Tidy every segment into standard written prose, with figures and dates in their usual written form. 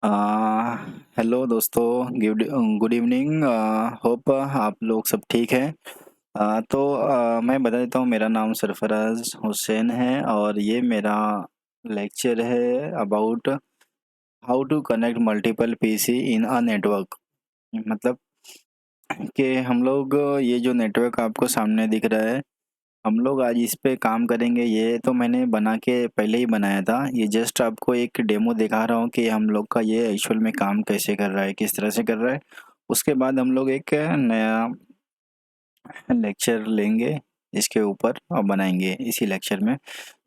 अ, hello दोस्तों, good evening. Hope आप लोग सब ठीक हैं। मैं बता देता हूँ, मेरा नाम सरफराज हुसैन है और ये मेरा लेक्चर है about how to connect multiple PC in a network. मतलब कि हम लोग ये जो नेटवर्क आपको सामने दिख रहा है, हम लोग आज इस पे काम करेंगे। ये तो मैंने बना के पहले ही बनाया था, ये जस्ट आपको एक डेमो दिखा रहा हूँ कि हम लोग का ये एक्चुअल में काम कैसे कर रहा है, किस तरह से कर रहा है। उसके बाद हम लोग एक नया लेक्चर लेंगे इसके ऊपर और बनाएंगे इसी लेक्चर में।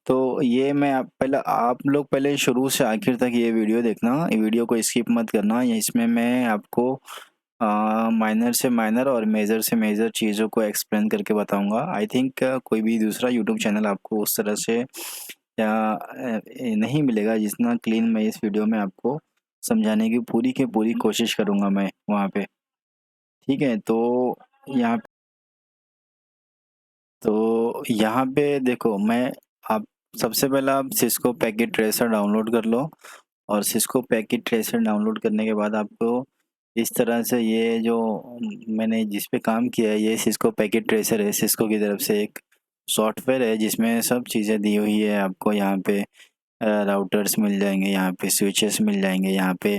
तो ये मैं आप लोग पहले शुरू से आखिर तक ये वीडियो देखना, ये वीडियो को स्किप मत करना। ये इसमें मैं आपको माइनर से माइनर और मेजर से मेजर चीज़ों को एक्सप्लेन करके बताऊंगा। आई थिंक कोई भी दूसरा यूट्यूब चैनल आपको उस तरह से नहीं मिलेगा जितना क्लीन मैं इस वीडियो में आपको समझाने की पूरी कोशिश करूंगा मैं वहाँ पे। ठीक है, यहाँ यहाँ पे देखो, मैं आप सबसे पहला आप सिस्को पैकेट ट्रेसर डाउनलोड कर लो। और सिस्को पैकेट ट्रेसर डाउनलोड करने के बाद आपको इस तरह से ये जो मैंने जिस पे काम किया है, ये सिस्को पैकेट ट्रेसर है। सिस्को की तरफ से एक सॉफ्टवेयर है जिसमें सब चीज़ें दी हुई है आपको। यहाँ पे राउटर्स मिल जाएंगे, यहाँ पे स्विचेस मिल जाएंगे, यहाँ पे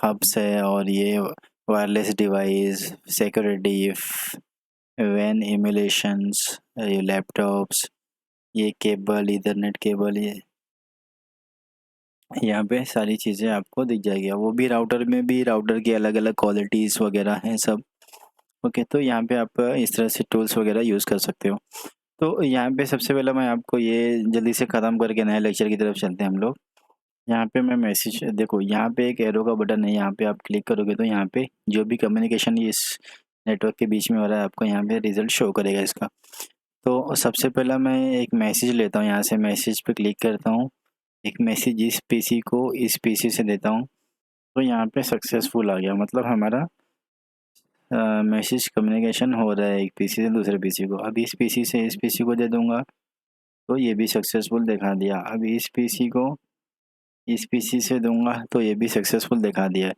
हब्स है और ये वायरलेस डिवाइस, सिक्योरिटी, वैन इमुलेशंस, ये लैपटॉप्स, ये केबल, ईथरनेट केबल, ये यहाँ पे सारी चीज़ें आपको दिख जाएगी। वो भी राउटर में भी राउटर की अलग अलग क्वालिटीज़ वगैरह हैं सब। ओके, तो यहाँ पे आप इस तरह से टूल्स वगैरह यूज़ कर सकते हो। तो यहाँ पे सबसे पहले मैं आपको ये जल्दी से ख़त्म करके नए लेक्चर की तरफ चलते हैं हम लोग। यहाँ पे मैं मैसेज देखो, यहाँ पे एक एरो का बटन है, यहाँ पे आप क्लिक करोगे तो यहाँ पे जो भी कम्युनिकेशन इस नेटवर्क के बीच में हो रहा है आपको यहाँ पे रिजल्ट शो करेगा इसका। तो सबसे पहला मैं एक मैसेज लेता हूँ, यहाँ से मैसेज पे क्लिक करता हूँ। एक मैसेज इस पीसी को इस पीसी से देता हूँ, तो यहाँ पे सक्सेसफुल आ गया। मतलब हमारा मैसेज कम्युनिकेशन हो रहा है एक पीसी से दूसरे पीसी को। अब इस पीसी से इस पीसी को दे दूंगा तो ये भी सक्सेसफुल दिखा दिया। अब इस पीसी को इस पीसी से दूंगा तो ये भी सक्सेसफुल दिखा दिया है।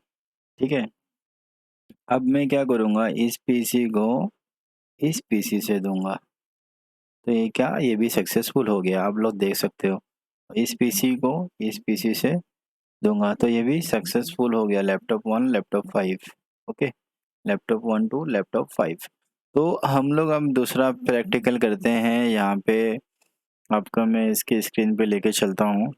ठीक है, अब मैं क्या करूँगा, इस पीसी को इस पीसी से दूंगा तो ये क्या, ये भी सक्सेसफुल हो गया, आप लोग देख सकते हो। इस पीसी को इस पीसी से दूंगा तो ये भी सक्सेसफुल हो गया। Laptop 1, laptop 5। Okay, laptop 1 to laptop 5। तो हम लोग अब दूसरा प्रैक्टिकल करते हैं। यहाँ पे आपका मैं इसके स्क्रीन पे लेके चलता हूँ।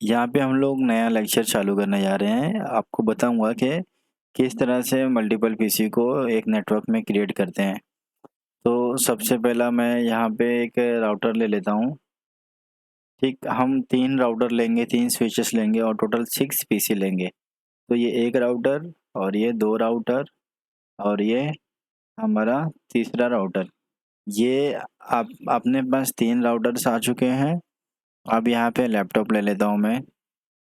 यहाँ पे हम लोग नया लेक्चर चालू करने जा रहे हैं। आपको बताऊंगा कि किस तरह से मल्टीपल पीसी को एक नेटवर्क में क्रिएट करते हैं। तो सबसे पहला मैं यहाँ पे एक राउटर ले लेता हूँ। ठीक, हम 3 राउटर लेंगे, 3 स्विचेस लेंगे और टोटल 6 पीसी लेंगे। तो ये एक राउटर और ये 2 राउटर और ये हमारा तीसरा राउटर। ये आप अपने पास 3 राउटर्स आ चुके हैं। अब यहाँ पे लैपटॉप ले लेता हूँ मैं,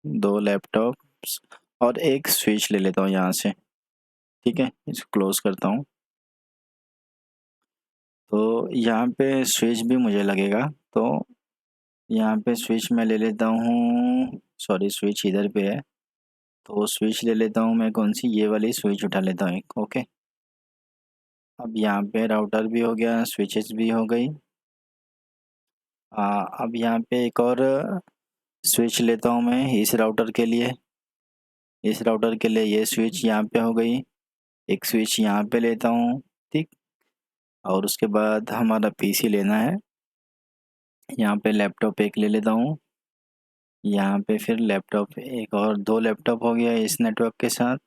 2 लैपटॉप्स और एक स्विच ले लेता हूँ यहाँ से। ठीक है, इसको क्लोज करता हूँ। तो यहाँ पे स्विच भी मुझे लगेगा, तो यहाँ पे स्विच मैं ले लेता हूँ। सॉरी, स्विच इधर पे है, तो स्विच ले लेता हूँ मैं। कौन सी, ये वाली स्विच उठा लेता हूँ एक। ओके, अब यहाँ पे राउटर भी हो गया, स्विचेस भी हो गई। अब यहाँ पे एक और स्विच लेता हूँ मैं इस राउटर के लिए। इस राउटर के लिए ये स्विच यहाँ पे हो गई। एक स्विच यहाँ पे लेता हूँ। ठीक, और उसके बाद हमारा पीसी लेना है। यहाँ पे लैपटॉप एक ले लेता हूँ। यहाँ पे फिर लैपटॉप एक, और 2 लैपटॉप हो गया इस नेटवर्क के साथ।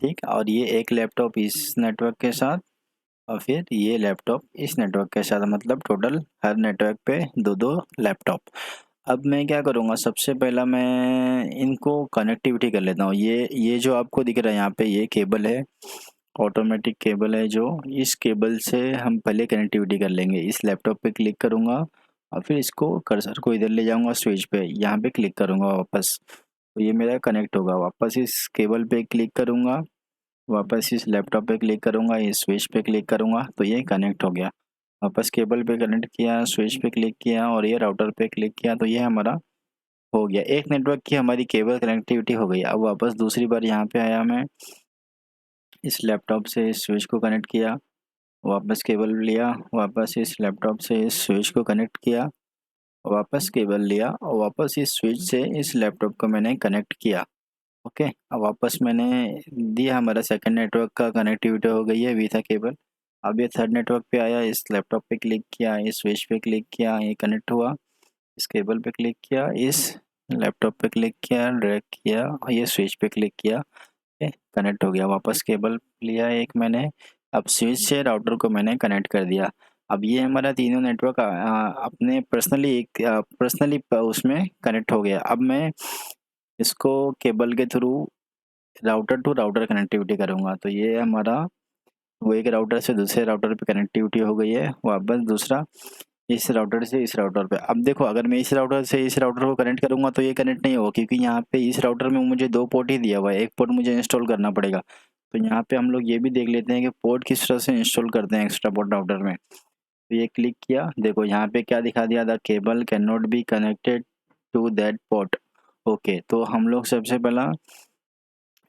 ठीक, और ये एक लैपटॉप इस नेटवर्क के साथ और फिर ये लैपटॉप इस नेटवर्क के साथ। मतलब टोटल हर नेटवर्क पे 2-2 लैपटॉप। अब मैं क्या करूँगा, सबसे पहला मैं इनको कनेक्टिविटी कर लेता हूँ। ये जो आपको दिख रहा है यहाँ पे, ये केबल है, ऑटोमेटिक केबल है। जो इस केबल से हम पहले कनेक्टिविटी कर लेंगे। इस लैपटॉप पे क्लिक करूँगा और फिर इसको कर्सर को इधर ले जाऊँगा, स्विच पे यहाँ पे क्लिक करूँगा वापस, तो ये मेरा कनेक्ट होगा। वापस इस केबल पे क्लिक करूँगा, वापस इस लैपटॉप पे क्लिक करूँगा, इस स्विच पे क्लिक करूँगा तो ये कनेक्ट हो गया। वापस केबल पे कनेक्ट किया, स्विच पे क्लिक किया और ये राउटर पे क्लिक किया तो ये हमारा हो गया, एक नेटवर्क की हमारी केबल कनेक्टिविटी हो गई। अब वापस दूसरी बार यहाँ पे आया मैं, इस लैपटॉप से इस स्विच को कनेक्ट किया, वापस केबल लिया, वापस इस लैपटॉप से इस स्विच को कनेक्ट किया, वापस केबल लिया और वापस इस स्विच से इस लैपटॉप को मैंने कनेक्ट किया। ओके, अब वापस मैंने दिया, हमारा सेकंड नेटवर्क का कनेक्टिविटी हो गई है विथ अ केबल। अब ये थर्ड नेटवर्क पे आया, इस लैपटॉप पे क्लिक किया, इस स्विच पे क्लिक किया, ये कनेक्ट हुआ, इस केबल पे क्लिक किया, इस लैपटॉप पे क्लिक किया, ड्रैग किया और ये स्विच पे क्लिक किया, कनेक्ट हो गया। वापस केबल लिया एक मैंने, अब स्विच से राउटर को मैंने कनेक्ट कर दिया। अब ये हमारा तीनों नेटवर्क अपने पर्सनली उसमें कनेक्ट हो गया। अब मैं इसको केबल के through router to router connectivity करूँगा, तो ये हमारा वो एक राउटर से दूसरे राउटर पे कनेक्टिविटी हो गई है। वापस दूसरा इस राउटर से इस राउटर पे। अब देखो, अगर मैं इस राउटर से इस राउटर को कनेक्ट करूँगा तो ये कनेक्ट नहीं होगा, क्योंकि यहाँ पे इस राउटर में मुझे 2 पोर्ट ही दिया हुआ है, एक पोर्ट मुझे इंस्टॉल करना पड़ेगा। तो यहाँ पे हम लोग ये भी देख लेते हैं कि पोर्ट किस तरह से इंस्टॉल करते हैं एक्स्ट्रा पोर्ट राउटर में। तो ये क्लिक किया, देखो यहाँ पे क्या दिखा दिया, the cable can not be connected to that port. Okay, तो हम लोग सबसे पहला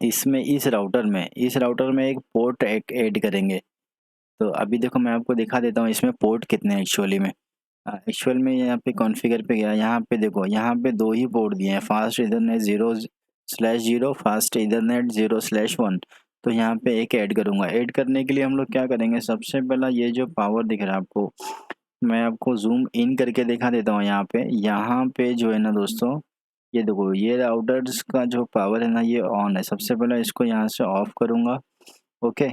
इसमें इस राउटर में एक पोर्ट ऐड करेंगे। तो अभी देखो मैं आपको दिखा देता हूँ इसमें पोर्ट कितने हैं एक्चुअली में। एक्चुअल में यहाँ पे कॉन्फ़िगर पे गया, यहाँ पे देखो, यहाँ पे 2 ही पोर्ट दिए हैं, फास्ट ईथरनेट 0/0, फास्ट ईथरनेट 0/1। तो यहाँ पे एक ऐड करूँगा। ऐड करने के लिए हम लोग क्या करेंगे, सबसे पहला ये जो पावर दिख रहा है आपको, मैं आपको जूम इन करके दिखा देता हूँ। यहाँ पे जो है ना दोस्तों, ये देखो, ये राउटर्स का जो पावर है ना, ये ऑन है। सबसे पहले इसको यहाँ से ऑफ करूँगा। ओके,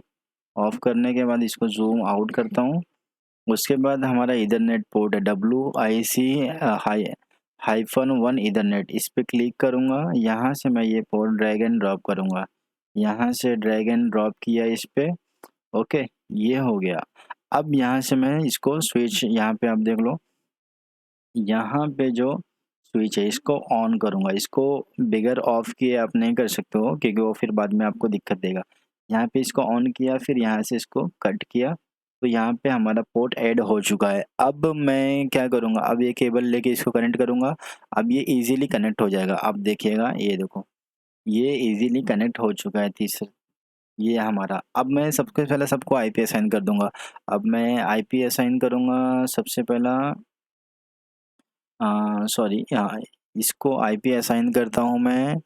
ऑफ करने के बाद इसको जूम आउट करता हूँ। उसके बाद हमारा ईथरनेट पोर्ट है WIC-1 ईथरनेट, इस पे क्लिक करूँगा। यहाँ से मैं ये पोर्ट ड्रैग एंड ड्रॉप करूँगा, यहाँ से ड्रैग एंड ड्रॉप किया इस पे। ओके, ये हो गया। अब यहाँ से मैं इसको स्विच, यहाँ पे आप देख लो, यहाँ पे जो स्विच है इसको ऑन करूँगा। इसको बिगर ऑफ किए आप नहीं कर सकते हो, क्योंकि वो फिर बाद में आपको दिक्कत देगा। यहाँ पे इसको ऑन किया, फिर यहाँ से इसको कट किया, तो यहाँ पे हमारा पोर्ट ऐड हो चुका है। अब मैं क्या करूँगा, अब ये केबल लेके इसको कनेक्ट करूँगा। अब ये इजीली कनेक्ट हो जाएगा। अब देखिएगा, ये देखो, ये इजीली कनेक्ट हो चुका है। तीसरा ये हमारा, अब मैं सबसे पहले सबको आईपी असाइन कर दूंगा। अब मैं आईपी असाइन करूँगा सबसे पहला, सॉरी, इसको आईपी असाइन करता हूँ मैं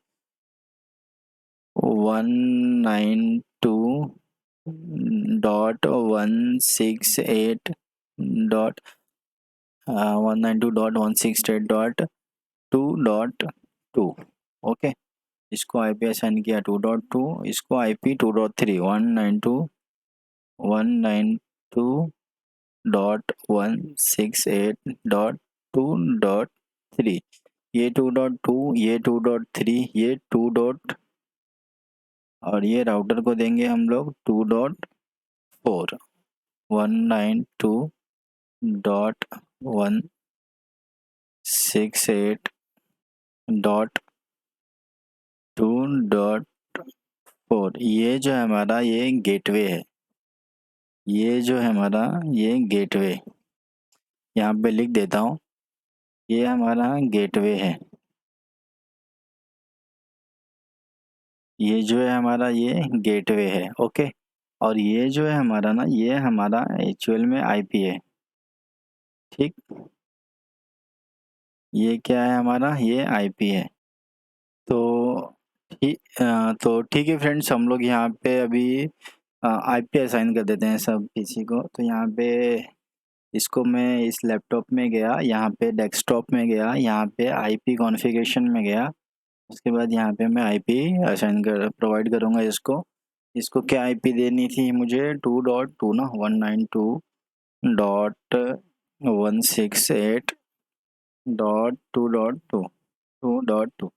192.168 डॉट 192.168.2.2। ओके, इसको आईपी असाइन किया 2.2, इसको आईपी 2.3, 192.168.2.3। ये 2.2, ये 2.3, ये 2. और ये राउटर को देंगे हम लोग 2.4, 192.168.2.4। ये जो है हमारा, ये गेटवे है। ये जो है हमारा, ये गेटवे, यहाँ पे लिख देता हूँ, ये हमारा गेटवे है। ये जो है हमारा, ये गेटवे है। ओके, और ये जो है हमारा ना, ये हमारा एक्चुअल में आईपी है। ठीक, ये क्या है हमारा, ये आईपी है। तो ठीक है फ्रेंड्स, हम लोग यहाँ पे अभी आईपी असाइन कर देते हैं सब पीसी को। तो यहाँ पे इसको मैं इस लैपटॉप में गया, यहाँ पे डेस्कटॉप में गया, यहाँ पे आईपी कॉन्फ़िगरेशन में गया। उसके बाद यहाँ पे मैं आईपी असाइन कर प्रोवाइड करूँगा इसको। इसको क्या आईपी देनी थी मुझे, 2.2 ना, 192.168.2.2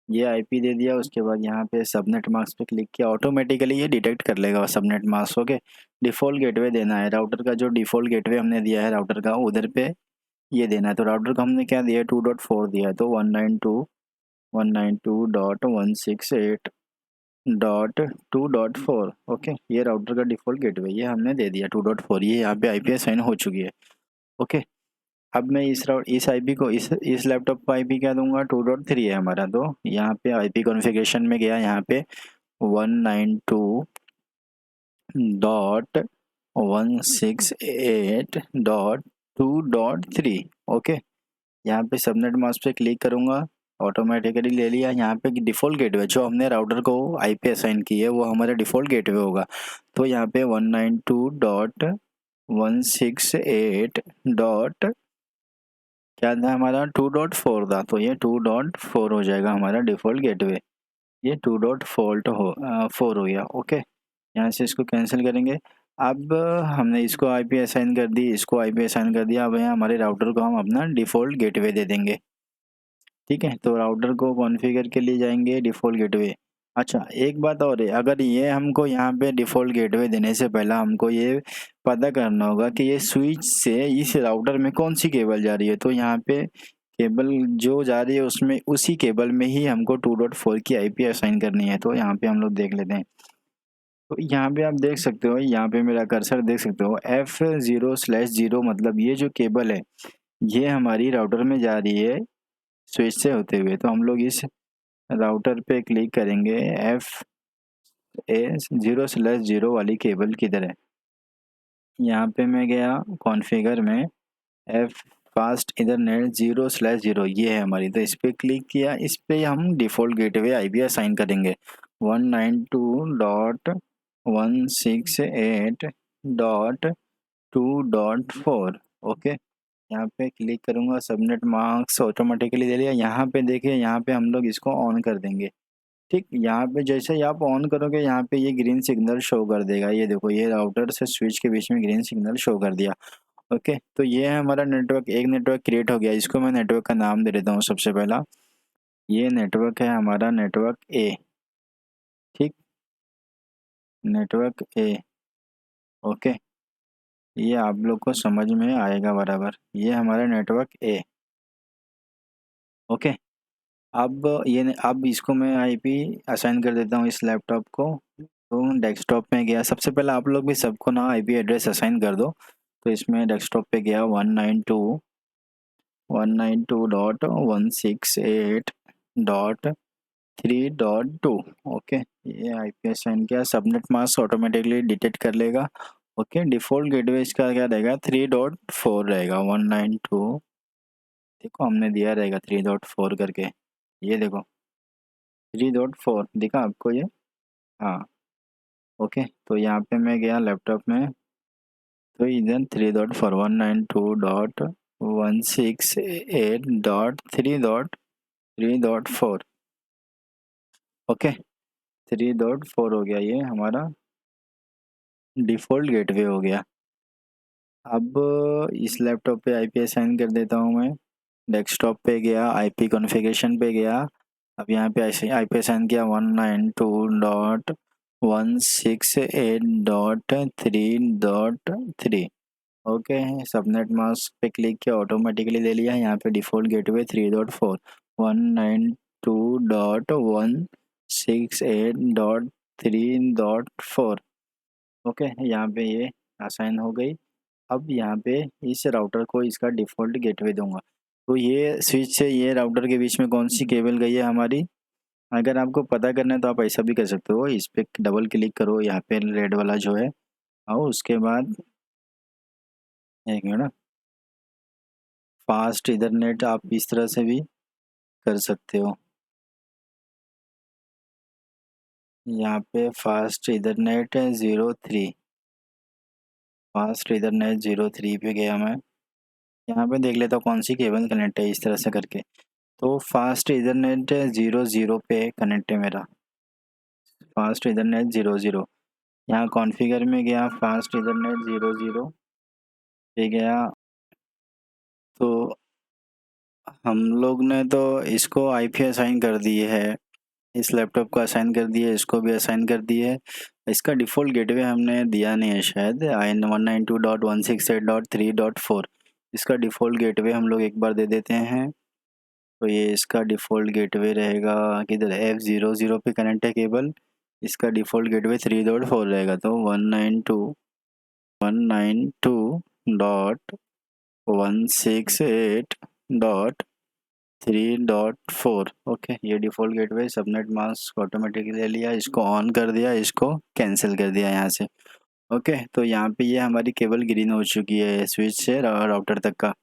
ये आईपी दे दिया। उसके बाद यहाँ पे सबनेट मास्क पे क्लिक किया, ऑटोमेटिकली ये डिटेक्ट कर लेगा subnet mask. Okay, default gateway देना है, राउटर का जो डिफ़ॉल्ट गेटवे हमने दिया है राउटर का, उधर पे ये देना है। तो राउटर का हमने क्या दिया है, 2.4 दिया है, तो 192.168.2.4। ओके, ये राउटर का डिफ़ॉल्ट गेटवे ये हमने दे दिया 2.4। ये यहाँ पे आईपी असाइन हो चुकी है। ओके, अब मैं इस आईपी को इस लैपटॉप को आईपी क्या दूंगा, 2.3 है हमारा। तो यहाँ पे आईपी कॉन्फ़िगरेशन में गया, यहाँ पे 192.168.2.3। ओके, यहाँ पे सबनेट मास्क पे क्लिक करूँगा, ऑटोमेटिकली ले लिया। यहाँ पे डिफ़ॉल्ट गेटवे जो हमने राउटर को आईपी असाइन की है वो हमारा डिफ़ॉल्ट गेटवे होगा। तो यहाँ पे 192.168 डॉट क्या था हमारा, 2.4 था, तो ये 2.4 हो जाएगा हमारा डिफ़ॉल्ट गेटवे। ये 2.4 हो गया। ओके, यहाँ से इसको कैंसिल करेंगे। अब हमने इसको आईपी असाइन कर दी, इसको आईपी असाइन कर दिया। अब यहाँ हमारे राउटर को हम अपना डिफ़ॉल्ट गेटवे दे देंगे। ठीक है, तो राउटर को कॉन्फ़िगर के लिए जाएंगे डिफ़ॉल्ट गेटवे। अच्छा, एक बात और है, अगर ये हमको यहाँ पे डिफ़ॉल्ट गेटवे देने से पहले हमको ये पता करना होगा कि ये स्विच से इस राउटर में कौन सी केबल जा रही है। तो यहाँ पे केबल जो जा रही है उसमें उसी केबल में ही हमको 2.4 की आईपी असाइन करनी है। तो यहाँ पे हम लोग देख लेते हैं। तो यहाँ पे आप देख सकते हो, यहाँ पे मेरा कर्सर देख सकते हो, F0/0 मतलब ये जो केबल है ये हमारी राउटर में जा रही है स्विच से होते हुए। तो हम लोग इस राउटर पे क्लिक करेंगे FA0/0 वाली केबल किधर है। यहाँ पे मैं गया कॉन्फ़िगर में, एफ फास्ट इथरनेट 0/0 ये है हमारी। तो इस पर क्लिक किया, इस पे हम डिफ़ॉल्ट गेटवे आईपी असाइन करेंगे 192.168.2.4। ओके, यहाँ पे क्लिक करूँगा, सबनेट मार्क्स ऑटोमेटिकली दे लिया। यहाँ पे देखिए, यहाँ पे हम लोग इसको ऑन कर देंगे। ठीक, यहाँ पे जैसे ही आप ऑन करोगे यहाँ पे ये ग्रीन सिग्नल शो कर देगा। ये देखो, ये राउटर से स्विच के बीच में ग्रीन सिग्नल शो कर दिया। ओके, तो ये है हमारा नेटवर्क, एक नेटवर्क क्रिएट हो गया। इसको मैं नेटवर्क का नाम दे देता हूँ सबसे पहला। ये नेटवर्क है हमारा नेटवर्क ए। ठीक, नेटवर्क ए। ओके, ये आप लोग को समझ में आएगा बराबर। ये हमारा नेटवर्क ए। ओके, अब इसको मैं आईपी असाइन कर देता हूँ इस लैपटॉप को। तो डेस्कटॉप में गया, सबसे पहले आप लोग भी सबको ना आईपी एड्रेस असाइन कर दो। तो इसमें डेस्कटॉप पे गया 192.168.3.2। ओके, ये आईपी असाइन किया। सबनेट मास्क ऑटोमेटिकली डिटेक्ट कर लेगा। ओके, डिफ़ॉल्ट गेटवे इसका क्या रहेगा, 3.4 रहेगा। 192, देखो हमने दिया रहेगा 3.4 करके, ये देखो 3.4 दिखा आपको ये। हाँ, ओके, तो यहाँ पे मैं गया लैपटॉप में, तो इधर 3.4 192.168.3.4। ओके, 3.4 हो गया, ये हमारा डिफ़ॉल्ट गेटवे हो गया। अब इस लैपटॉप पे आईपी असाइन कर देता हूँ मैं। डेस्कटॉप पे गया, आईपी कॉन्फ़िगरेशन पे गया। अब यहाँ पे ऐसे आईपी असाइन किया 192.168.3.3। ओके, सबनेट मास्क पे क्लिक किया, ऑटोमेटिकली ले लिया। यहाँ पे डिफ़ॉल्ट गेटवे 3.4 192.168.3.4। ओके, यहाँ पे ये असाइन हो गई। अब यहाँ पे इस राउटर को इसका डिफ़ॉल्ट गेटवे दूंगा। तो ये स्विच से ये राउटर के बीच में कौन सी केबल गई है हमारी, अगर आपको पता करना है तो आप ऐसा भी कर सकते हो। इस पर डबल क्लिक करो, यहाँ पे रेड वाला जो है, और उसके बाद एक मिनट, फास्ट इथरनेट आप इस तरह से भी कर सकते हो। यहाँ पे फास्ट इथरनेट 03, फास्ट इथरनेट 03 पे गया मैं। यहाँ पे देख लेता हूँ कौन सी केबल कनेक्ट है, इस तरह से करके। तो फास्ट इथरनेट 00 पे कनेक्ट है मेरा, फास्ट इथरनेट 00। यहाँ कॉन्फ़िगर में गया, फास्ट इथरनेट 00 पे गया। तो हम लोग ने तो इसको आईपी असाइन कर दी है, इस लैपटॉप को असाइन कर दिए, इसको भी असाइन कर दिए। इसका डिफ़ॉल्ट गेटवे हमने दिया नहीं है शायद, 192.168.3.4। इसका डिफ़ॉल्ट गेटवे हम लोग एक बार दे देते हैं। तो ये इसका डिफ़ॉल्ट गेटवे रहेगा किधर, F00 पे कनेक्ट है केबल। इसका डिफ़ॉल्ट गेटवे 3.4 रहेगा। तो 192.168.3.4 168.3.4। ओके, ये default gateway subnet mask automatically ले लिया, इसको ऑन कर दिया, इसको कैंसिल कर दिया यहाँ से। ओके, तो यहाँ पे ये हमारी केबल ग्रीन हो चुकी है स्विच से राउटर तक का।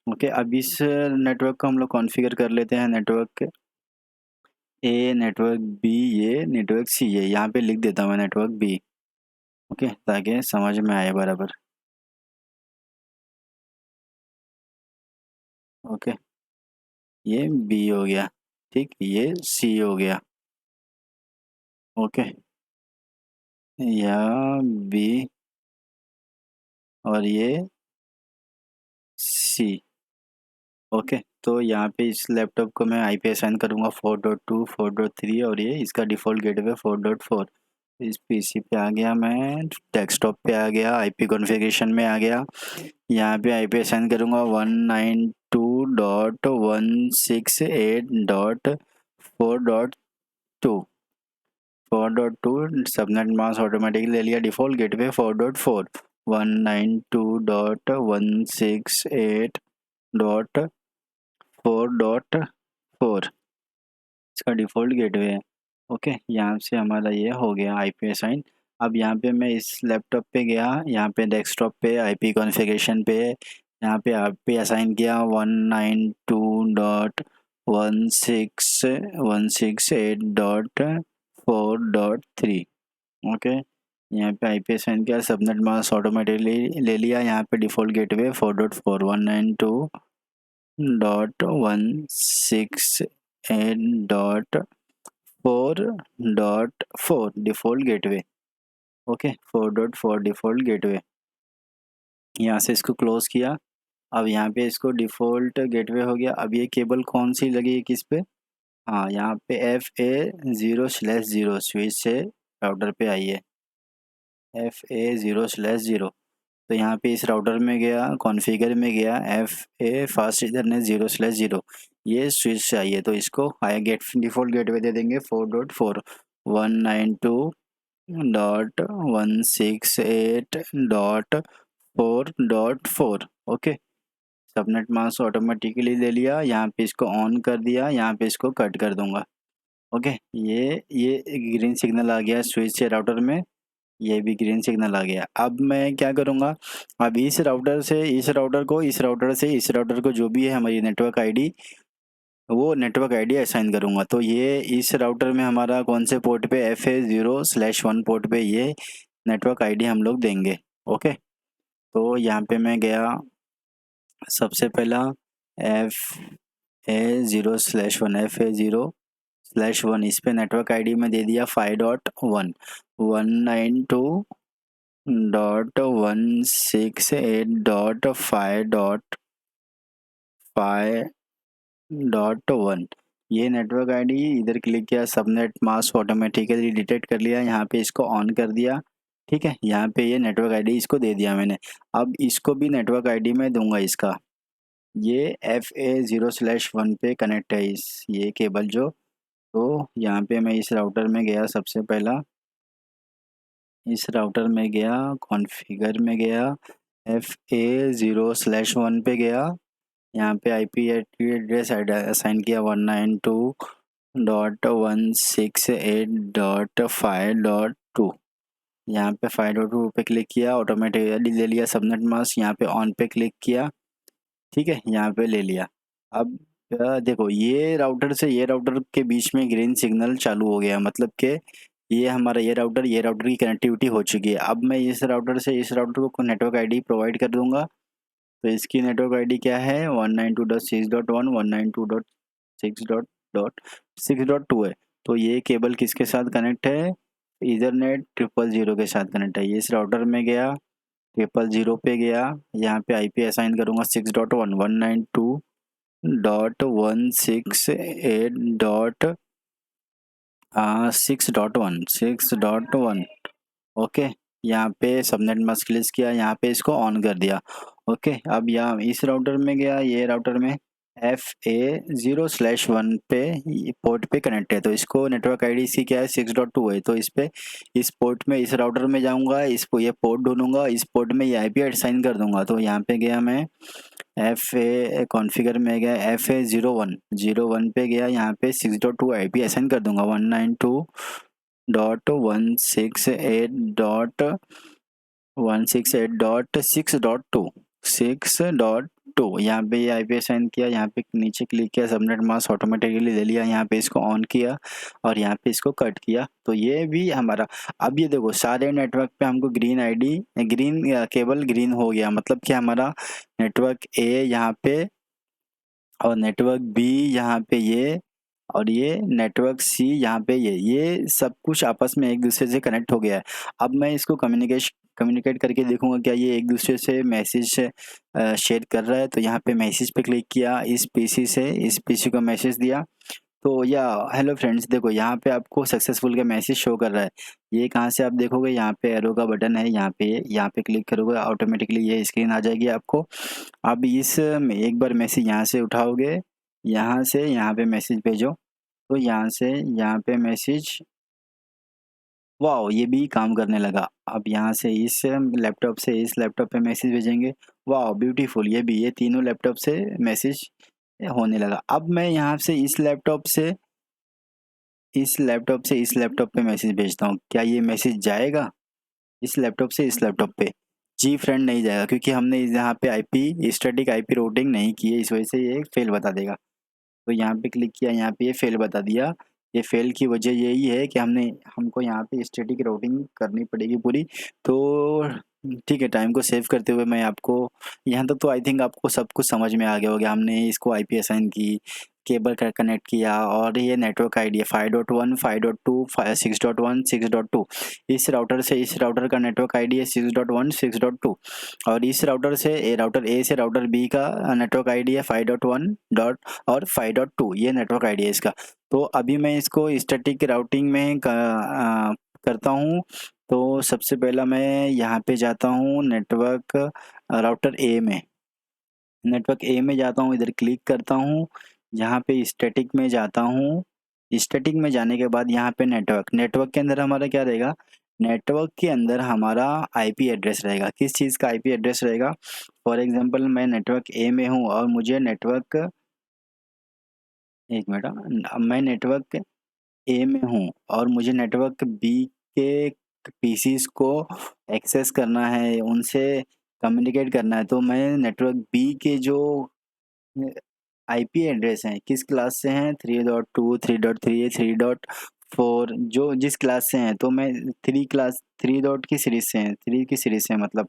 ओके, अब इस नेटवर्क को हम लोग कॉन्फ़िगर कर लेते हैं। नेटवर्क ए, नेटवर्क बी, ये नेटवर्क सी है। यहाँ पे लिख देता हूँ मैं नेटवर्क बी। ओके, ताकि समझ में आए बराबर। ओके, ये बी हो गया, ठीक, ये सी हो गया। ओके, यहाँ बी और ये सी। ओके, तो यहाँ पे इस लैपटॉप को मैं आईपी असाइन करूँगा 4.2, 4.3 और ये इसका डिफ़ॉल्ट गेटवे 4.4। इस पीसी पे आ गया, मैं डेस्कटॉप पे आ गया, आईपी कॉन्फ़िगरेशन में आ गया। यहाँ पे आईपी असाइन करूँगा 192.168.4.2। 4.2 सबनेट मास्क ऑटोमेटिकली ले लिया, डिफ़ॉल्ट गेटवे 4.4। 192.168.4.4 इसका डिफ़ॉल्ट गेटवे है। ओके, यहाँ से हमारा ये हो गया आईपी असाइन। अब यहाँ पे मैं इस लैपटॉप पे गया, यहाँ पे डेस्कटॉप पे आईपी कॉन्फ़िगरेशन पे यहाँ पे आईपी असाइन किया 192.168.4.3। ओके, यहाँ पे आईपी असाइन किया, सबनेट मास्क ऑटोमेटिकली ले लिया, यहाँ पे default gateway 4.4 192.168.4.4 default gateway. Okay, 4.4 default gateway. यहाँ से इसको क्लोज़ किया। अब यहाँ पे इसको डिफ़ॉल्ट गेटवे हो गया। अब ये केबल कौन सी लगी है किस पे? हाँ, यहाँ पे FA0/0 स्विच से राउटर पे आई है। FA0/0, तो यहाँ पे इस राउटर में गया, कॉन्फ़िगर में गया, FA फास्ट इथरनेट 0/0 ये स्विच से आई है, तो इसको आया गेट डिफ़ॉल्ट गेटवे दे देंगे 4.4 192.168.4.4। ओके, सबनेट मास्क ऑटोमेटिकली ले लिया, यहाँ पे इसको ऑन कर दिया, यहाँ पे इसको कट कर दूंगा। ओके, ये ग्रीन सिग्नल आ गया स्विच से राउटर में, ये भी ग्रीन सिग्नल आ गया। अब मैं क्या करूँगा, अब इस राउटर से इस राउटर को, इस राउटर से इस राउटर को, जो भी है हमारी नेटवर्क आईडी, वो नेटवर्क आईडी असाइन करूँगा। तो ये इस राउटर में हमारा कौन से पोर्ट पे, FA0/1 पोर्ट पे ये नेटवर्क आईडी हम लोग देंगे। ओके, तो यहाँ पे मैं गया, सबसे पहला FA0/1 इस पे नेटवर्क आईडी में दे दिया 5.1 192.168.5.5.1 ये नेटवर्क आईडी इधर क्लिक किया, सबनेट मास्क ऑटोमेटिकली डिटेक्ट कर लिया, यहाँ पे इसको ऑन कर दिया। ठीक है, यहाँ पे ये नेटवर्क आईडी इसको दे दिया मैंने। अब इसको भी नेटवर्क आईडी में दूंगा इसका, ये FA0/1 पे कनेक्ट है ये केबल जो। तो यहाँ पे मैं इस राउटर में गया, सबसे पहला इस राउटर में गया, कॉन्फ़िगर में गया, FA0/1 पे गया, यहाँ पे आईपी एड्रेस असाइन किया 192.168.5.2। यहाँ पे 5.2 पे क्लिक किया, ऑटोमेटिकली ले लिया सबनेट मास्क, यहाँ पे ऑन पे क्लिक किया। ठीक है, यहाँ पे ले लिया। अब देखो, ये राउटर से ये राउटर के बीच में ग्रीन सिग्नल चालू हो गया, मतलब कि ये हमारा ये राउटर की कनेक्टिविटी हो चुकी है। अब मैं इस राउटर से इस राउटर को नेटवर्क आईडी प्रोवाइड कर दूंगा। तो इसकी नेटवर्क आईडी क्या है, 192.6.1 192.6.6.2 है। तो ये केबल किसके साथ कनेक्ट है, ईथरनेट 000 के साथ कनेक्ट है। ये इस राउटर में गया, 000 पे गया, यहाँ पे आईपी असाइन करूँगा 6.1 192.168.6.1 ओके, यहाँ पे सबनेट मास्क क्लिक किया, यहाँ पे इसको ऑन कर दिया। ओके, अब यहाँ इस राउटर में गया, ये राउटर में FA0/1 पे पोर्ट पे कनेक्ट है, तो इसको नेटवर्क आईडी इसकी क्या है 6.2 है। तो इस पे इस पोर्ट में इस राउटर में जाऊंगा, इसको ये पोर्ट ढूंढूंगा, इस पोर्ट में ये आईपी असाइन कर दूंगा। तो यहाँ पे गया मैं FA कॉन्फ़िगर में गया, FA01 पे गया, यहाँ पे 6.2 आईपी असाइन कर दूंगा 192.168.6.2 यहाँ पे ये आईपी असाइन किया, यहाँ पे नीचे क्लिक किया, सबनेट मास्क ऑटोमेटिकली ले लिया, यहाँ पे इसको ऑन किया और यहाँ पे इसको कट किया। तो ये भी हमारा, अब ये देखो सारे नेटवर्क पे हमको ग्रीन केबल ग्रीन हो गया, मतलब कि हमारा नेटवर्क ए यहाँ पे और नेटवर्क बी यहाँ पे ये, और ये नेटवर्क सी यहाँ पे ये सब कुछ आपस में एक दूसरे से कनेक्ट हो गया है। अब मैं इसको कम्युनिकेट करके देखूंगा क्या ये एक दूसरे से मैसेज शेयर कर रहा है। तो यहाँ पे मैसेज पे क्लिक किया, इस पीसी से इस पीसी को मैसेज दिया। तो या हेलो फ्रेंड्स, देखो यहाँ पे आपको सक्सेसफुल का मैसेज शो कर रहा है। ये कहाँ से आप देखोगे, यहाँ पे एरो का बटन है, यहाँ पे क्लिक करोगे ऑटोमेटिकली ये स्क्रीन आ जाएगी आपको। अब इस एक बार मैसेज यहाँ से उठाओगे, यहाँ से यहाँ पे मैसेज भेजो, तो यहाँ से यहाँ पे मैसेज, वाओ ये भी काम करने लगा। अब यहाँ से इस लैपटॉप से इस लैपटॉप पे मैसेज भेजेंगे, वाओ ब्यूटीफुल, ये तीनों लैपटॉप से मैसेज होने लगा। अब मैं यहाँ से इस लैपटॉप से इस लैपटॉप पे मैसेज भेजता हूँ, क्या ये मैसेज जाएगा इस लैपटॉप से इस लैपटॉप पे? जी फ्रेंड, नहीं जाएगा, क्योंकि हमने यहाँ पे आईपी स्टैटिक आईपी रूटिंग नहीं की है, इस वजह से ये फेल बता देगा। तो यहाँ पे क्लिक किया, यहाँ पे ये फेल बता दिया। ये फेल की वजह यही है कि हमको यहाँ पे स्टैटिक रूटिंग करनी पड़ेगी पूरी। तो ठीक है, टाइम को सेव करते हुए मैं आपको यहाँ तक तो आई थिंक आपको सब कुछ समझ में आ गया होगा। हमने इसको आईपी असाइन की, केबल का कनेक्ट किया, और ये नेटवर्क आईडी है 5.1 5.2 6.1 6.2। इस राउटर से इस राउटर का नेटवर्क आईडी है 6.1 6.2, और इस राउटर ए से राउटर बी का नेटवर्क आईडी है 5.1 और 5.2, ये नेटवर्क आईडी है इसका। तो अभी मैं इसको स्टैटिक राउटिंग में करता हूँ। तो सबसे पहला मैं यहाँ पे जाता हूँ नेटवर्क नेटवर्क ए में जाता हूँ, इधर क्लिक करता हूँ, यहाँ पे स्टैटिक में जाता हूँ। स्टैटिक में जाने के बाद यहाँ पे नेटवर्क के अंदर हमारा क्या रहेगा, नेटवर्क के अंदर हमारा आईपी एड्रेस रहेगा। किस चीज़ का आईपी एड्रेस रहेगा? फॉर एग्जांपल मैं नेटवर्क ए में हूँ और मुझे नेटवर्क, एक मिनट, मैं नेटवर्क ए में हूँ और मुझे नेटवर्क बी के पीसीस को एक्सेस करना है, उनसे कम्युनिकेट करना है। तो मैं नेटवर्क बी के जो आईपी एड्रेस हैं किस क्लास से हैं, 3.2 3.3 3.4, जो जिस क्लास से हैं, तो मैं 3 डॉट की सीरीज से हैं, 3 की सीरीज से मतलब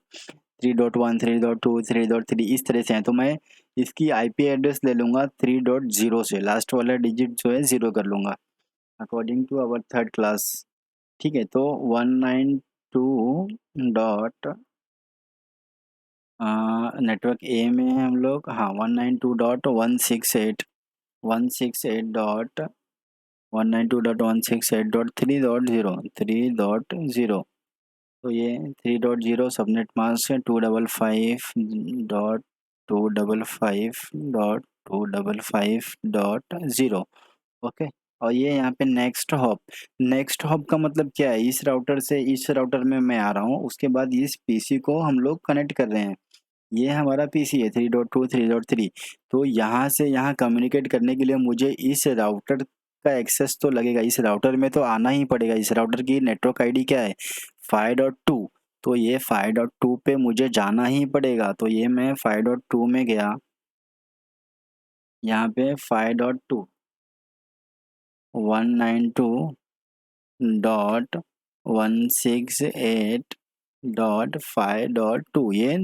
3.1 3.2 3.3 इस तरह से हैं। तो मैं इसकी आईपी एड्रेस ले लूँगा 3.0 से, लास्ट वाला डिजिट जो है 0 कर लूँगा according to our third class. ठीक है, तो 192 डॉट नेटवर्क ए में हैं हम लोग, हाँ 192.168.168.3.0 तो ये 3.0 सबनेट मास्क है 255.255.255.0। ओके, और ये यहाँ पे नेक्स्ट हॉप का मतलब क्या है, इस राउटर से इस राउटर में मैं आ रहा हूँ, उसके बाद इस पीसी को हम लोग कनेक्ट कर रहे हैं। ये हमारा पीसी है 3.2 3.3। तो यहाँ से यहाँ कम्युनिकेट करने के लिए मुझे इस राउटर का एक्सेस तो लगेगा, इस राउटर में तो आना ही पड़ेगा। इस राउटर की नेटवर्क आईडी क्या है 5.2, तो ये 5.2 पे मुझे जाना ही पड़ेगा। तो ये मैं 5.2 में गया, यहाँ पे 5.2 192.168.5.2, ये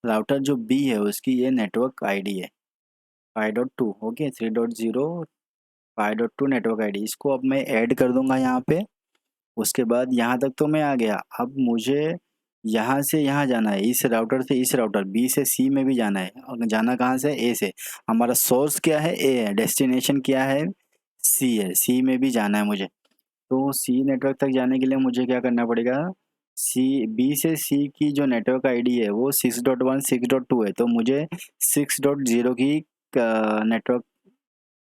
राउटर जो बी है उसकी ये नेटवर्क आईडी है 5.2। ओके, 3.0 5.2 नेटवर्क आईडी, इसको अब मैं ऐड कर दूंगा यहाँ पे। उसके बाद यहाँ तक तो मैं आ गया। अब मुझे यहाँ से यहाँ जाना है, इस राउटर से इस राउटर बी से सी में भी जाना है। और जाना कहाँ से, ए से। हमारा सोर्स क्या है, ए है, डेस्टिनेशन क्या है, सी है, सी में भी जाना है मुझे। तो सी नेटवर्क तक जाने के लिए मुझे क्या करना पड़ेगा, बी से सी की जो नेटवर्क आईडी है वो 6.1 6.2 है, तो मुझे 6.0 की नेटवर्क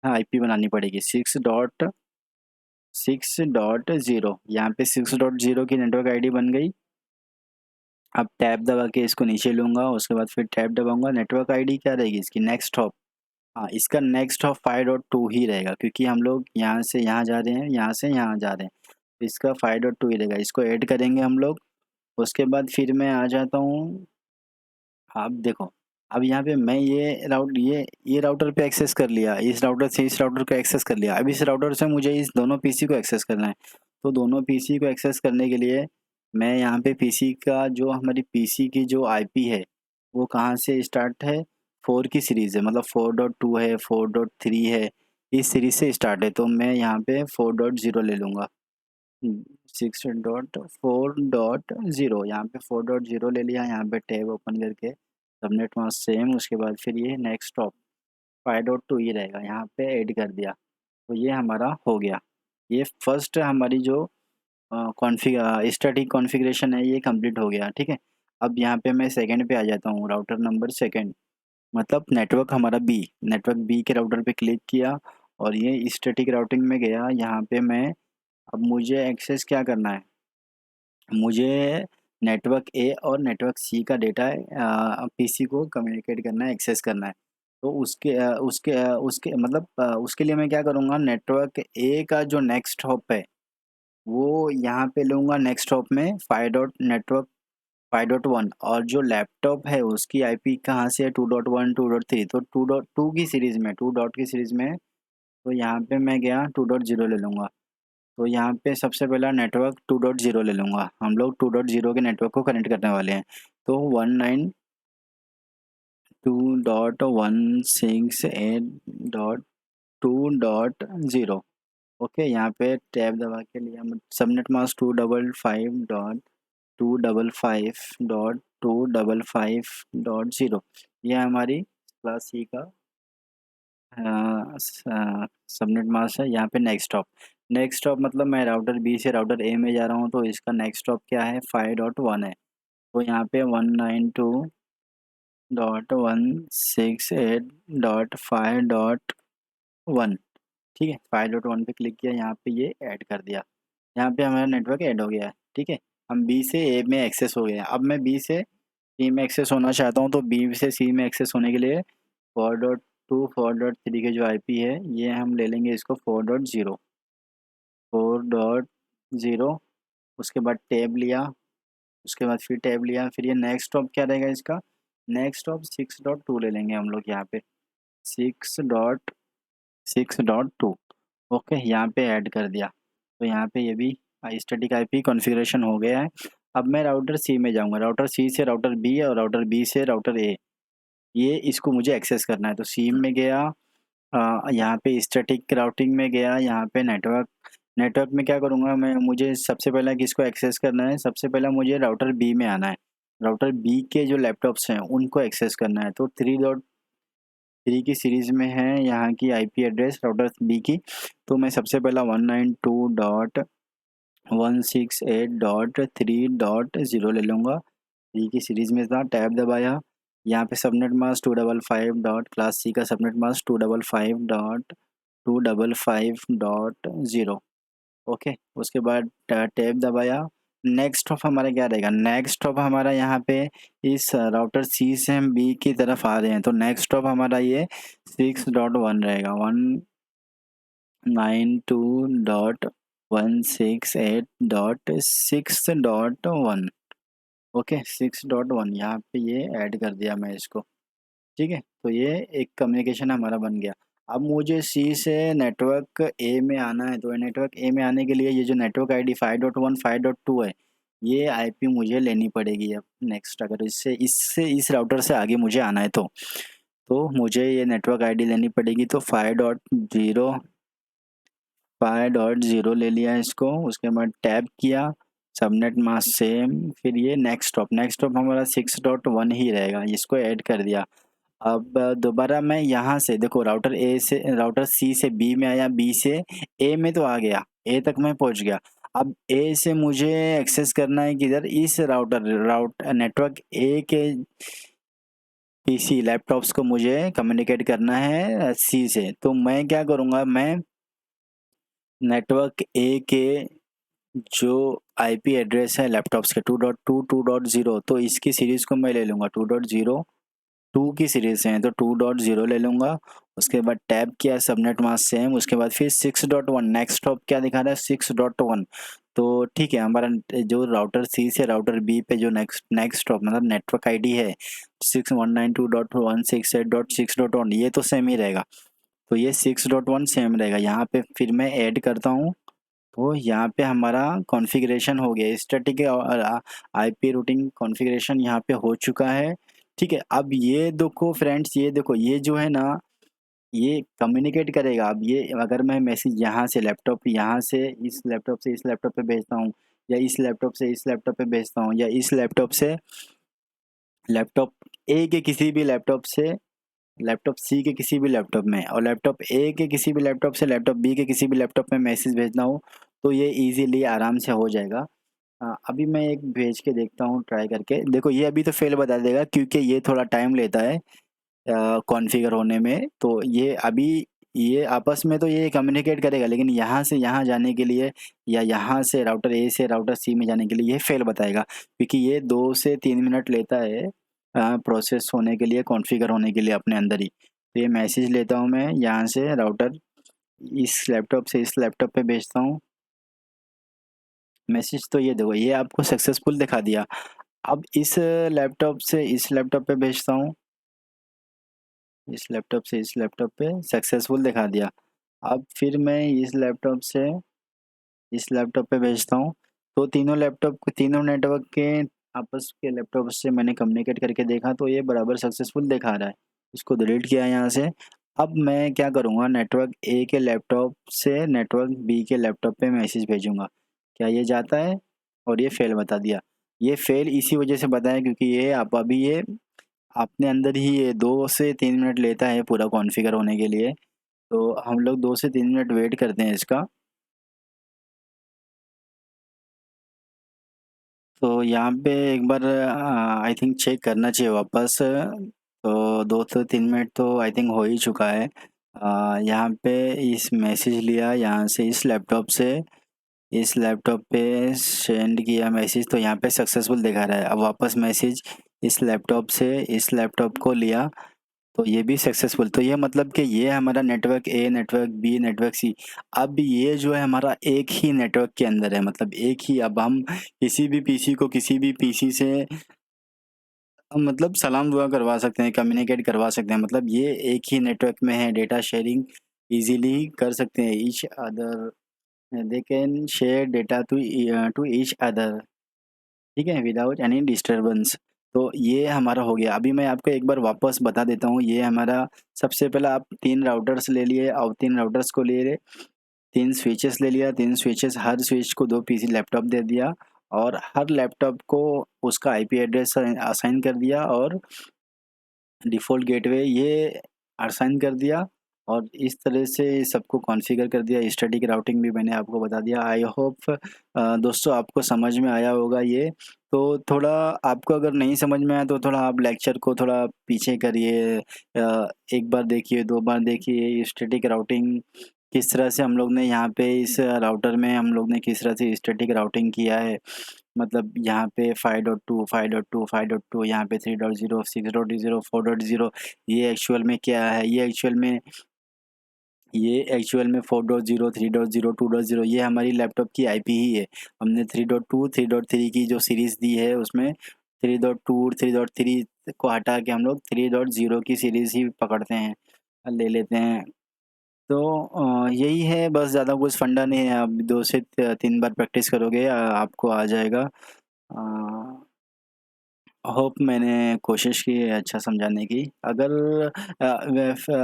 आईपी बनानी पड़ेगी 6.6.0। यहाँ पे 6.0 की नेटवर्क आईडी बन गई। अब टैब दबा के इसको नीचे लूँगा, उसके बाद फिर टैब दबाऊँगा। नेटवर्क आईडी क्या रहेगी इसकी, नेक्स्ट हॉप। हाँ, इसका नेक्स्ट हॉप 5.2 ही रहेगा, क्योंकि हम लोग यहाँ से यहाँ जा रहे हैं, यहाँ से यहाँ जा रहे हैं, तो इसका 5.2 ही रहेगा। इसको ऐड करेंगे हम लोग। उसके बाद फिर मैं आ जाता हूँ। अब देखो, अब यहाँ पे मैं ये राउटर पे एक्सेस कर लिया, इस राउटर से इस राउटर को एक्सेस कर लिया। अब इस राउटर से मुझे इस दोनों पीसी को एक्सेस करना है। तो दोनों पीसी को एक्सेस करने के लिए मैं यहाँ पे पीसी का जो हमारी पीसी की जो आईपी है वो कहाँ से स्टार्ट है, 4 की सीरीज़ है, मतलब 4.2 है, 4.3 है, इस सीरीज़ से स्टार्ट है। तो मैं यहाँ पे 4.0 ले लूँगा। 6.4.0, यहाँ पे 4.0 ले लिया। यहाँ पे टैब ओपन करके सबनेट मास्क सेम, उसके बाद फिर ये नेक्स्ट टॉप 5.2 ही रहेगा, यहाँ पे ऐड कर दिया। तो ये हमारा हो गया। ये फर्स्ट हमारी जो स्टैटिक कॉन्फ़िगरेशन है ये कंप्लीट हो गया, ठीक है। अब यहाँ पे मैं सेकंड पे आ जाता हूँ, राउटर नंबर सेकंड, मतलब नेटवर्क हमारा बी, नेटवर्क बी के राउटर पे क्लिक किया और ये स्टैटिक राउटिंग में गया। यहाँ पे मैं, अब मुझे एक्सेस क्या करना है, मुझे नेटवर्क ए और नेटवर्क सी का डेटा पीसी को कम्युनिकेट करना है, एक्सेस करना है। तो उसके मतलब उसके लिए मैं क्या करूँगा, नेटवर्क ए का जो नेक्स्ट हॉप है वो यहाँ पे लूँगा। नेक्स्ट हॉप में 5.1, और जो लैपटॉप है उसकी आईपी कहाँ से है, 2.1 2.3, तो 2.2 की सीरीज़ में, 2 डॉट की सीरीज़ में। तो यहाँ पे मैं गया 2.0 ले लूँगा। तो यहाँ पे सबसे पहला नेटवर्क 2.0 ले लूँगा। हम लोग 2.0 के नेटवर्क को कनेक्ट करने वाले हैं। तो 192.168.2.0। ओके, यहाँ पे टैब दबा के लिया। Subnet mask 255.255.255.0। ये हमारी क्लास सी का सबनेट मास्क है। यहाँ पे नेक्स्ट स्टॉप मतलब मैं राउटर बी से राउटर ए में जा रहा हूँ, तो इसका नेक्स्ट स्टॉप क्या है, 5.1 है। तो यहाँ पे 192.168.5.1, ठीक है। 5.1 पे क्लिक किया, यहाँ पे ये ऐड कर दिया। यहाँ पे हमारा नेटवर्क ऐड हो गया है, ठीक है। हम बी से ए में एक्सेस हो गए हैं। अब मैं बी से सी में एक्सेस होना चाहता हूँ, तो बी से सी में एक्सेस होने के लिए 4.2 4.3 के जो आईपी है ये हम ले लेंगे, इसको 4.0। उसके बाद टैब लिया, उसके बाद फिर टैब लिया, फिर ये नेक्स्ट स्टॉप क्या रहेगा इसका, नेक्स्ट स्टॉप 6.2 ले लेंगे हम लोग यहाँ पे, 6.6.2। ओके, यहाँ पे ऐड कर दिया। तो यहाँ पे ये भी स्टैटिक आईपी कॉन्फ़िगरेशन हो गया है। अब मैं राउटर सी में जाऊँगा, राउटर सी से राउटर बी और राउटर बी से राउटर ए, ये इसको मुझे एक्सेस करना है। तो सी में गया, यहाँ पे स्टैटिक राउटिंग में गया, यहाँ पे नेटवर्क में क्या करूँगा मैं, मुझे सबसे पहले किसको एक्सेस करना है, सबसे पहले मुझे राउटर बी में आना है। राउटर बी के जो लैपटॉप्स हैं उनको एक्सेस करना है। तो 3.3 की सीरीज़ में है यहाँ की आईपी एड्रेस राउटर बी की। तो मैं सबसे पहला 192.168.3.0 ले लूँगा। बी की सीरीज़ में था, टैब दबाया। यहाँ पे subnet mask 255 dot, class C का सबनेट मास्क 255.255.0। ओके, उसके बाद टैब दबाया। नेक्स्ट ऑफ हमारा क्या रहेगा, नेक्स्ट ऑफ हमारा यहाँ पे इस राउटर सी से हम बी की तरफ आ रहे हैं, तो नेक्स्ट ऑफ हमारा ये 6.1 रहेगा, 192.168.6.1। ओके, 6.1 यहाँ पे ये ऐड कर दिया मैं इसको, ठीक है। तो ये एक कम्युनिकेशन हमारा बन गया। अब मुझे सी से नेटवर्क ए में आना है, तो नेटवर्क ए में आने के लिए ये जो नेटवर्क आईडी 5.1 5.2 है, ये आईपी मुझे लेनी पड़ेगी। अब नेक्स्ट, अगर इससे इससे इस राउटर से आगे मुझे आना है तो मुझे ये नेटवर्क आईडी लेनी पड़ेगी। तो 5.0 ले लिया इसको, उसके बाद टैब किया, सबनेट मास्क सेम, फिर ये नेक्स्ट स्टॉप हमारा 6.1 ही रहेगा, इसको ऐड कर दिया। अब दोबारा मैं यहाँ से देखो, राउटर सी से बी में आया, बी से ए में तो आ गया, ए तक मैं पहुँच गया। अब ए से मुझे एक्सेस करना है किधर, इस नेटवर्क ए के पीसी लैपटॉप्स को मुझे कम्युनिकेट करना है सी से। तो मैं क्या करूँगा, मैं नेटवर्क ए के जो आईपी एड्रेस है लैपटॉप्स के 2.2 2.0, तो इसकी सीरीज़ को मैं ले लूँगा 2.0 2 की सीरीज़ हैं तो 2.0 ले लूँगा। उसके बाद टैब किया, सबनेट मास्क सेम, उसके बाद फिर 6.1 नेक्स्ट हॉप क्या दिखा रहा है 6.1। तो ठीक है, हमारा जो राउटर सी से राउटर बी पे जो नेक्स्ट हॉप मतलब नेटवर्क आईडी है 6.192.168.6.1 ये तो सेम ही रहेगा। तो ये 6.1 सेम रहेगा। यहाँ पे फिर मैं ऐड करता हूँ, तो यहाँ पे हमारा कॉन्फ़िगरेशन हो गया स्टैटिक और आईपी रूटिंग कॉन्फ़िगरेशन यहाँ पे हो चुका है। ठीक है, अब ये देखो फ्रेंड्स, ये देखो ये जो है ना ये कम्युनिकेट करेगा। अब ये अगर मैं मैसेज यहाँ से लैपटॉप यहाँ से इस लैपटॉप से इस लैपटॉप पे भेजता हूँ, या इस लैपटॉप से इस लैपटॉप पे भेजता हूँ, या इस लैपटॉप से लैपटॉप ए के किसी भी लैपटॉप से लैपटॉप सी के किसी भी लैपटॉप में, और लैपटॉप ए के किसी भी लैपटॉप से लैपटॉप बी के किसी भी लैपटॉप में मैसेज भेजना हो तो ये इजीली आराम से हो जाएगा। अभी मैं एक भेज के देखता हूँ ट्राई करके। देखो ये अभी तो फेल बता देगा क्योंकि ये थोड़ा टाइम लेता है कॉन्फ़िगर होने में। तो ये अभी ये आपस में तो ये कम्युनिकेट करेगा, लेकिन यहाँ से यहाँ जाने के लिए या यहाँ से राउटर ए से राउटर सी में जाने के लिए ये फेल बताएगा, क्योंकि ये 2 से 3 मिनट लेता है प्रोसेस होने के लिए, कॉन्फ़िगर होने के लिए अपने अंदर ही। तो ये मैसेज लेता हूँ मैं यहाँ से राउटर इस लैपटॉप से इस लैपटॉप पे भेजता हूँ मैसेज। तो ये देखो ये आपको सक्सेसफुल दिखा दिया। अब इस लैपटॉप से इस लैपटॉप पे भेजता हूँ, इस लैपटॉप से इस लैपटॉप पे सक्सेसफुल दिखा दिया। अब फिर मैं इस लैपटॉप से इस लैपटॉप पे भेजता हूँ, तो तीनों लैपटॉप को तीनों नेटवर्क के आपस के लैपटॉप से मैंने कम्युनिकेट करके देखा तो ये बराबर सक्सेसफुल दिखा रहा है। इसको डिलीट किया यहाँ से। अब मैं क्या करूँगा, नेटवर्क ए के लैपटॉप से नेटवर्क बी के लैपटॉप पे मैसेज भेजूँगा। क्या ये जाता है? और ये फेल बता दिया। ये फेल इसी वजह से बताया क्योंकि ये आप अभी ये अपने अंदर ही ये 2 से 3 मिनट लेता है पूरा कॉन्फ़िगर होने के लिए। तो हम लोग 2 से 3 मिनट वेट करते हैं इसका। तो यहाँ पे एक बार आई थिंक चेक करना चाहिए वापस। तो 2 से 3 मिनट तो आई थिंक हो ही चुका है। यहाँ पे इस मैसेज लिया यहाँ से इस लैपटॉप पे सेंड किया मैसेज, तो यहाँ पे सक्सेसफुल दिखा रहा है। अब वापस मैसेज इस लैपटॉप से इस लैपटॉप को लिया तो ये भी सक्सेसफुल। तो ये मतलब कि ये हमारा नेटवर्क ए, नेटवर्क बी, नेटवर्क सी, अब ये जो है हमारा एक ही नेटवर्क के अंदर है। मतलब एक ही, अब हम किसी भी पीसी को किसी भी पीसी से मतलब सलाम दुआ करवा सकते हैं, कम्युनिकेट करवा सकते हैं। मतलब ये एक ही नेटवर्क में है, डेटा शेयरिंग इजीली कर सकते हैं। Each other they can share data to each other, ठीक है, विदाउट एनी डिस्टरबेंस। तो ये हमारा हो गया। अभी मैं आपको एक बार वापस बता देता हूँ। ये हमारा सबसे पहला आप 3 राउटर्स ले लिए और 3 राउटर्स को ले 3 स्विचेस ले लिया, 3 स्विचेस, हर स्विच को 2 पीसी लैपटॉप दे दिया और हर लैपटॉप को उसका आईपी एड्रेस असाइन कर दिया और डिफ़ॉल्ट गेटवे ये असाइन कर दिया और इस तरह से सबको कॉन्फ़िगर कर दिया। स्टैटिक राउटिंग भी मैंने आपको बता दिया। आई होप दोस्तों आपको समझ में आया होगा ये। तो थोड़ा आपको अगर नहीं समझ में आया तो थोड़ा आप लेक्चर को थोड़ा पीछे करिए, 1 बार देखिए, 2 बार देखिए। स्टैटिक राउटिंग किस तरह से हम लोग ने यहाँ पे इस राउटर में हम लोग ने किस तरह से स्टैटिक राउटिंग किया है। मतलब यहाँ पे 5.2 5.2 5.2, यहाँ पे 3.0 6.0 4.0, ये एक्चुअल में 4.0 3.0 2.0 ये हमारी लैपटॉप की आईपी ही है। हमने 3.2 3.3 की जो सीरीज़ दी है उसमें 3.2 3.3 को हटा के हम लोग 3.0 की सीरीज़ ही पकड़ते हैं, ले लेते हैं। तो यही है बस, ज़्यादा कुछ फंडा नहीं है। आप 2 से 3 बार प्रैक्टिस करोगे आपको आ जाएगा। अ, होप मैंने कोशिश की है अच्छा समझाने की। अगर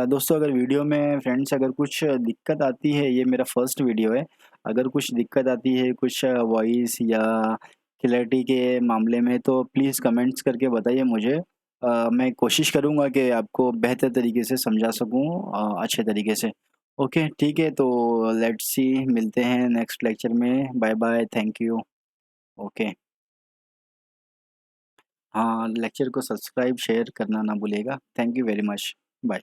दोस्तों अगर वीडियो में फ्रेंड्स अगर कुछ दिक्कत आती है, ये मेरा फर्स्ट वीडियो है, अगर कुछ दिक्कत आती है कुछ वॉइस या क्लैरिटी के मामले में तो प्लीज़ कमेंट्स करके बताइए मुझे। मैं कोशिश करूँगा कि आपको बेहतर तरीके से समझा सकूँ, अच्छे तरीके से। ओके ठीक है, तो लेट्स सी, मिलते हैं नेक्स्ट लेक्चर में। Bye bye, thank you. Okay. हाँ, लेक्चर को सब्सक्राइब शेयर करना ना भूलिएगा। Thank you very much. Bye.